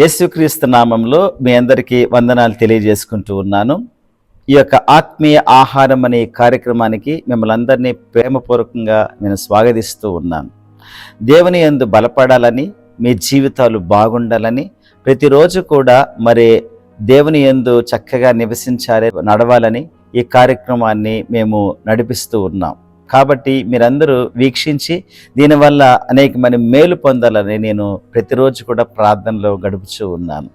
యేసుక్రీస్తు నామంలో మీ అందరికీ వందనాలు తెలియజేసుకుంటూ ఉన్నాను. ఈ యొక్క ఆత్మీయ ఆహారం అనే కార్యక్రమానికి మిమ్మల్ని అందరినీ ప్రేమపూర్వకంగా నేను స్వాగతిస్తూ ఉన్నాను. దేవుని యందు బలపడాలని, మీ జీవితాలు బాగుండాలని, ప్రతిరోజు కూడా దేవుని యందు చక్కగా నివసించాలి, నడవాలని ఈ కార్యక్రమాన్ని మేము నడిపిస్తూ ఉన్నాం. కాబట్టి మీరందరూ వీక్షించి దీనివల్ల అనేకమంది మేలు పొందాలని నేను ప్రతిరోజు కూడా ప్రార్థనలో గడుపుతూ ఉన్నాను.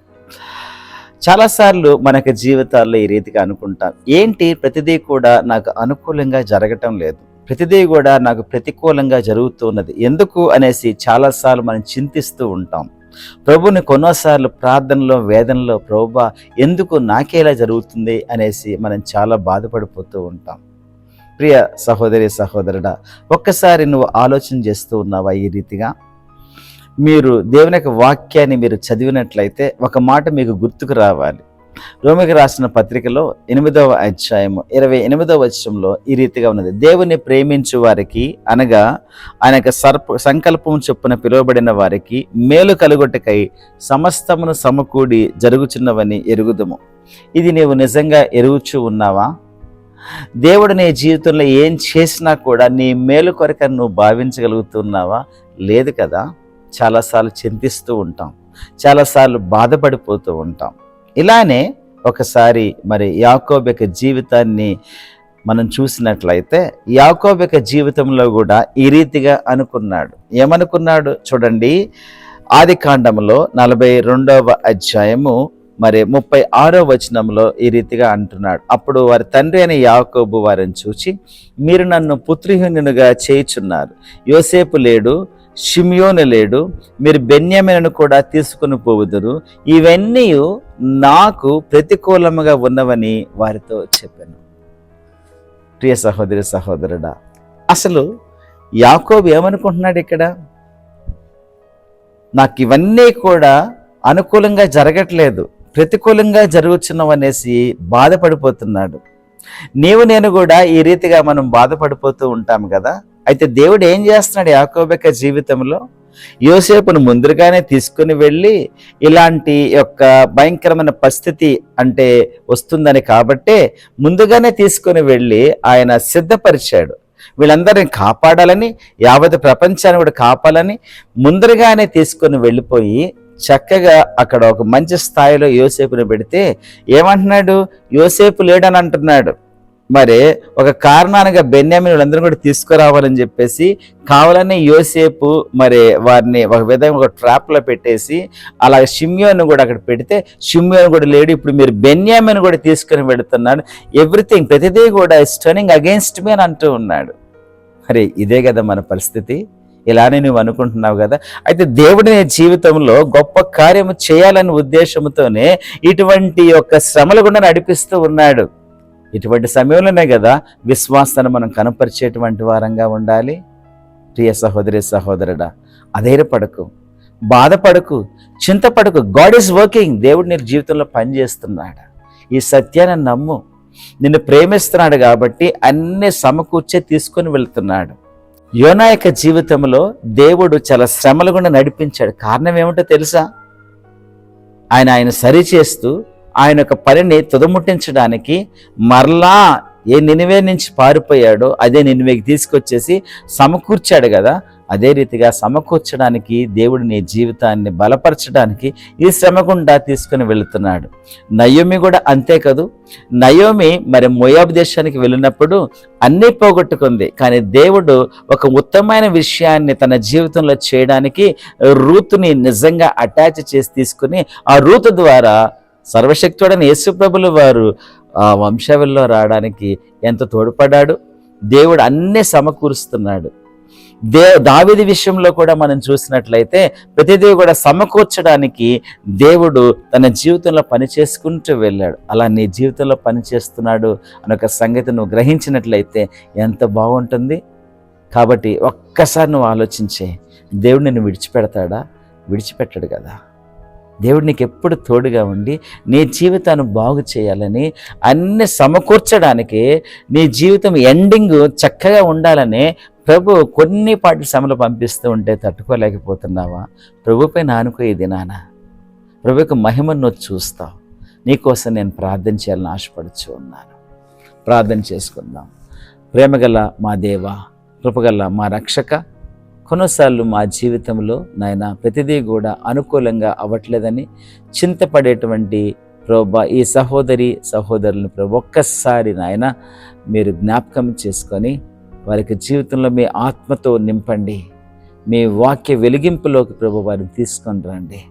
చాలాసార్లు మనకి జీవితాల్లో ఈ రీతిగా అనుకుంటాం, ఏంటి ప్రతిదీ కూడా నాకు అనుకూలంగా జరగటం లేదు, ప్రతిదీ కూడా నాకు ప్రతికూలంగా జరుగుతున్నది ఎందుకు అనేసి చాలాసార్లు మనం చింతిస్తూ ఉంటాం. ప్రభుని కొన్నిసార్లు ప్రార్థనలో, వేదనలో, ప్రభువా ఎందుకు నాకేలా జరుగుతుంది అనేసి మనం చాలా బాధపడిపోతూ ఉంటాం. ప్రియ సహోదరి సహోదరుడా, ఒక్కసారి నువ్వు ఆలోచన చేస్తూ ఉన్నావా? ఈ రీతిగా మీరు దేవుని యొక్క వాక్యాన్ని మీరు చదివినట్లయితే ఒక మాట మీకు గుర్తుకు రావాలి. రోమికి రాసిన పత్రికలో 8వ అధ్యాయము 28వ వచనంలో ఈ రీతిగా ఉన్నది, దేవుని ప్రేమించు వారికి అనగా ఆయన యొక్క సంకల్పం చొప్పున పిలువబడిన వారికి మేలు కలుగొట్టకై సమస్తమును సమకూడి జరుగుచున్నవని ఎరుగుదుము. ఇది నీవు నిజంగా ఎరుగుచూ ఉన్నావా? దేవుడు నీ జీవితంలో ఏం చేసినా కూడా నీ మేలు కొరకు నువ్వు భావించగలుగుతున్నావా? లేదు కదా. చాలాసార్లు చింతిస్తూ ఉంటాం, చాలాసార్లు బాధపడిపోతూ ఉంటాం. ఇలానే ఒకసారి యాకోబు యొక్క జీవితాన్ని మనం చూసినట్లయితే, యాకోబు యొక్క జీవితంలో కూడా ఈ రీతిగా అనుకున్నాడు. ఏమనుకున్నాడు చూడండి. ఆదికాండములో 42వ అధ్యాయము 36వ వచనంలో ఈ రీతిగా అంటున్నాడు, అప్పుడు వారి తండ్రి అయిన యాకోబు వారిని చూచి, మీరు నన్ను పుత్రహీనునిగా చేయుచున్నారు, యోసేపు లేడు, షిమ్యోను లేడు, మీరు బెన్యామీనును కూడా తీసుకుని పోవుదురు, ఇవన్నీ నాకు ప్రతికూలముగా ఉన్నవని వారితో చెప్పాను. ప్రియ సహోదరి సహోదరుడా, అసలు యాకోబు ఏమనుకుంటున్నాడు ఇక్కడ? నాకు ఇవన్నీ కూడా అనుకూలంగా జరగట్లేదు, ప్రతికూలంగా జరుగుతున్నవనేసి బాధపడిపోతున్నాడు. నేను కూడా ఈ రీతిగా మనం బాధపడిపోతూ ఉంటాం కదా. అయితే దేవుడు ఏం చేస్తున్నాడు యాకోబు యొక్క జీవితంలో? యోసేపును ముందుగానే తీసుకుని వెళ్ళి ఇలాంటి యొక్క భయంకరమైన పరిస్థితి అంటే వస్తుందని కాబట్టే ముందుగానే తీసుకుని వెళ్ళి ఆయన సిద్ధపరిచాడు. వీళ్ళందరినీ కాపాడాలని, యావత్ ప్రపంచాన్ని కూడా కాపాడాలని ముందరగానే తీసుకొని వెళ్ళిపోయి చక్కగా అక్కడ ఒక మంచి స్థాయిలో యోసేపుని పెడితే ఏమంటున్నాడు? యోసేపు లేడని అంటున్నాడు. ఒక కారణానికి బెన్యామీను వాళ్ళందరూ కూడా తీసుకురావాలని చెప్పేసి కావాలని యోసేపు వారిని ఒక విధంగా ఒక ట్రాప్లో పెట్టేసి అలాగే షిమ్యోను కూడా అక్కడ పెడితే షిమ్యోను కూడా లేడు, ఇప్పుడు మీరు బెన్యామీను కూడా తీసుకుని పెడుతున్నాడు, ఎవ్రీథింగ్ ప్రతిదీ కూడా ఇస్ టర్నింగ్ అగెయిన్స్ట్ మీ అని అంటూ ఉన్నాడు. ఇదే కదా మన పరిస్థితి. ఇలానే నువ్వు అనుకుంటున్నావు కదా. అయితే దేవుడి నీ జీవితంలో గొప్ప కార్యము చేయాలనే ఉద్దేశంతోనే ఇటువంటి యొక్క శ్రమల గుండా నడిపిస్తూ ఉన్నాడు. ఇటువంటి సమయంలోనే కదా విశ్వాసాన్ని మనం కనపరిచేటువంటి వారంగా ఉండాలి. ప్రియ సహోదరి సహోదరుడా, అధైర్యపడకు, బాధపడకు, చింతపడకు. God is working. దేవుడు నీ జీవితంలో పనిచేస్తున్నాడు. ఈ సత్యాన్ని నమ్ము. నిన్ను ప్రేమిస్తున్నాడు కాబట్టి అన్ని సమకూర్చే తీసుకొని వెళ్తున్నాడు. యోనా యొక్క జీవితంలో దేవుడు చాలా శ్రమల గుండా నడిపించాడు. కారణం ఏమిటో తెలుసా? ఆయన సరిచేస్తూ ఆయన యొక్క పనిని తుదముట్టించడానికి మరలా ఏ నినివే నుంచి పారిపోయాడో అదే నినివేకి తీసుకొచ్చేసి సమకూర్చాడు కదా. అదే రీతిగా సమకూర్చడానికి దేవుడు నీ జీవితాన్ని బలపరచడానికి ఈ శ్రమ గుండా తీసుకుని వెళుతున్నాడు. నయోమి కూడా అంతే కదూ. నయోమి మోయాబు దేశానికి వెళ్ళినప్పుడు అన్నీ పోగొట్టుకుంది, కానీ దేవుడు ఒక ఉత్తమమైన విషయాన్ని తన జీవితంలో చేయడానికి రూతుని నిజంగా అటాచ్ చేసి తీసుకుని ఆ రూతు ద్వారా సర్వశక్తుడైన యేసు ప్రభుల వారు ఆ వంశావళిలో రావడానికి ఎంత తోడ్పడ్డాడు. దేవుడు అన్నీ సమకూరుస్తున్నాడు. దావీదు విషయంలో కూడా మనం చూసినట్లయితే ప్రతిదీ కూడా సమకూర్చడానికి దేవుడు తన జీవితంలో పని చేసుకుంటూ వెళ్ళాడు. అలా నీ జీవితంలో పని చేస్తున్నాడు అనే ఒక సంగతి నువ్వు గ్రహించినట్లయితే ఎంత బాగుంటుంది. కాబట్టి ఒక్కసారి నువ్వు ఆలోచించే, దేవుడు నిన్ను విడిచిపెడతాడా? విడిచిపెట్టడు కదా. దేవుడు నీకు ఎప్పుడు తోడుగా ఉండి నీ జీవితాన్ని బాగు చేయాలని, అన్ని సమకూర్చడానికి, నీ జీవితం ఎండింగ్ చక్కగా ఉండాలని ప్రభు కొన్నిపాటి శ్రమలు పంపిస్తూ ఉంటే తట్టుకోలేకపోతున్నావా? ప్రభుపై నానుకో ఈ దినాన. ప్రభు యొక్క మహిమను నువ్వు చూస్తావు. నీకోసం నేను ప్రార్థన చేయాలని ఆశపడుచు ఉన్నాను. ప్రార్థన చేసుకుందాం. ప్రేమగల మా దేవ, కృపగల మా రక్షక, కొన్నిసార్లు మా జీవితంలో నాయన ప్రతిదీ కూడా అనుకూలంగా అవ్వట్లేదని చింతపడేటువంటి ప్రభా ఈ సహోదరులను ప్రభు ఒక్కసారి నాయన మీరు జ్ఞాపకం చేసుకొని వారికి జీవితంలో మీ ఆత్మతో నింపండి. మీ వాక్య వెలిగింపులోకి ప్రభు వారిని తీసుకొని రండి.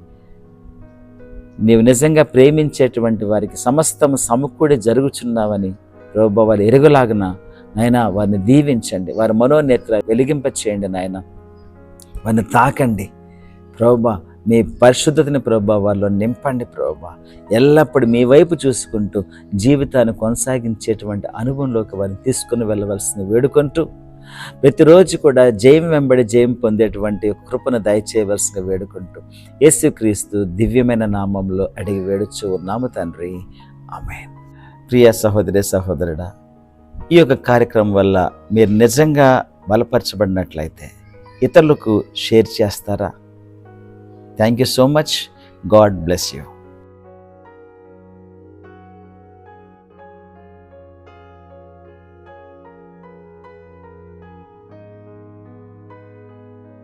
నీవు నిజంగా ప్రేమించేటువంటి వారికి సమస్తము సమకూడి జరుగుచున్నావని ప్రభు వారి ఎరుగులాగున నాయన వారిని దీవించండి. వారి మనోనేత్ర వెలిగింప చేయండి నాయన. వారిని తాకండి ప్రభా. మీ పరిశుద్ధతని ప్రభా వారిలో నింపండి ప్రభా. ఎల్లప్పుడూ మీ వైపు చూసుకుంటూ జీవితాన్ని కొనసాగించేటువంటి అనుభవంలోకి వారిని తీసుకుని వెళ్ళవలసింది వేడుకుంటూ, ప్రతిరోజు కూడా జయం వెంబడి జయం పొందేటువంటి కృపను దయచేయవలసిన వేడుకుంటూ యేసుక్రీస్తు దివ్యమైన నామంలో అడిగి వేడుచు ఉన్నాము తండ్రి, ఆమేన్. ప్రియ సహోదరుడా, ఈ యొక్క కార్యక్రమం వల్ల మీరు నిజంగా బలపరచబడినట్లయితే ఇతరులకు షేర్ చేస్తారా? Thank you so much. God bless you.